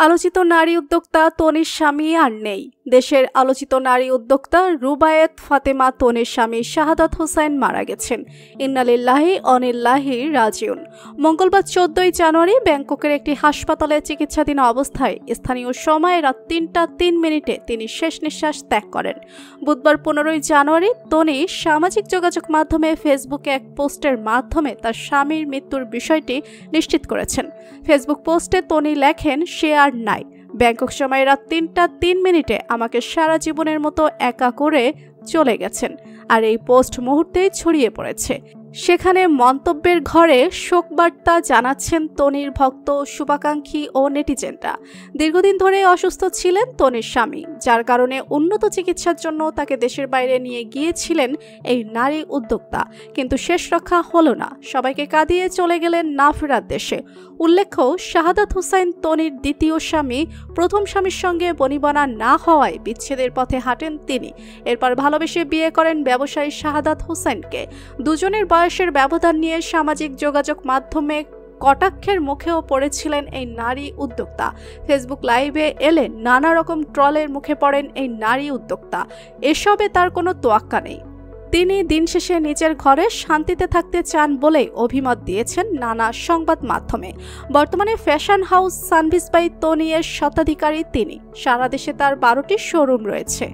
আলোচিত নারী উদ্যোক্তা তনির স্বামী আর নেই। দেশের আলোচিত নারী উদ্যোক্তা রুবায়েত ফাতেমা তনির স্বামী শাহাদাত হোসাইন মারা গেছেন। ইন্নালিল্লাহি অনিল্লাহি রাজিউন। মঙ্গলবার 14 জানুয়ারি ব্যাংককের একটি হাসপাতালে চিকিৎসাধীন অবস্থায় স্থানীয় সময় রাত 3:03 তিনি শেষ নিঃশ্বাস ত্যাগ করেন। বুধবার 15 জানুয়ারি তনি সামাজিক যোগাযোগ মাধ্যমে ফেসবুকে এক পোস্টের মাধ্যমে তার স্বামীর মৃত্যুর বিষয়টি নিশ্চিত করেছেন। ফেসবুক পোস্টে তনি লেখেন, সে আর নাই। ব্যাংকক সময় রাত 3:03 আমাকে সারা জীবনের মতো একা করে চলে গেছেন। আর এই পোস্ট মুহূর্তেই ছড়িয়ে পড়েছে। সেখানে মন্তব্যের ঘরে শোকবার্তা জানাচ্ছেন তনির ভক্ত, শুভাকাঙ্ক্ষী ও নেটিজেনরা। দীর্ঘদিন ধরে অসুস্থ ছিলেন তনির স্বামী, যার কারণে উন্নত চিকিৎসার জন্য তাকে দেশের বাইরে নিয়ে গিয়েছিলেন এই নারী উদ্যোক্তা, কিন্তু শেষ রক্ষা হলো না। সবাইকে কাঁদিয়ে চলে গেলেন না ফেরার দেশে। উল্লেখ্য, শাহাদাত হোসাইন তনির দ্বিতীয় স্বামী। প্রথম স্বামীর সঙ্গে বনিবনা না হওয়ায় বিচ্ছেদের পথে হাঁটেন তিনি। এরপর ভালোবেসে বিয়ে করেন ব্যবসায়ী শাহাদাত হোসাইনকে। দুজনের বয়সের ব্যবধান নিয়ে সামাজিক যোগাযোগ মাধ্যমে কটাক্ষের মুখেও পড়েছিলেন এই নারী উদ্যোক্তা। ফেসবুক লাইভে এলে নানা রকম ট্রলের মুখে পড়েন এই নারী উদ্যোক্তা। এসবে তার কোনো তোয়াক্কা নেই। তিনি দিন শেষে নিজের ঘরে শান্তিতে থাকতে চান বলেই অভিমত দিয়েছেন নানা সংবাদ মাধ্যমে। বর্তমানে fashion house Sanvees by Toni এর স্বত্বাধিকারী তিনি। সারা দেশে তার 12টি শোরুম রয়েছে।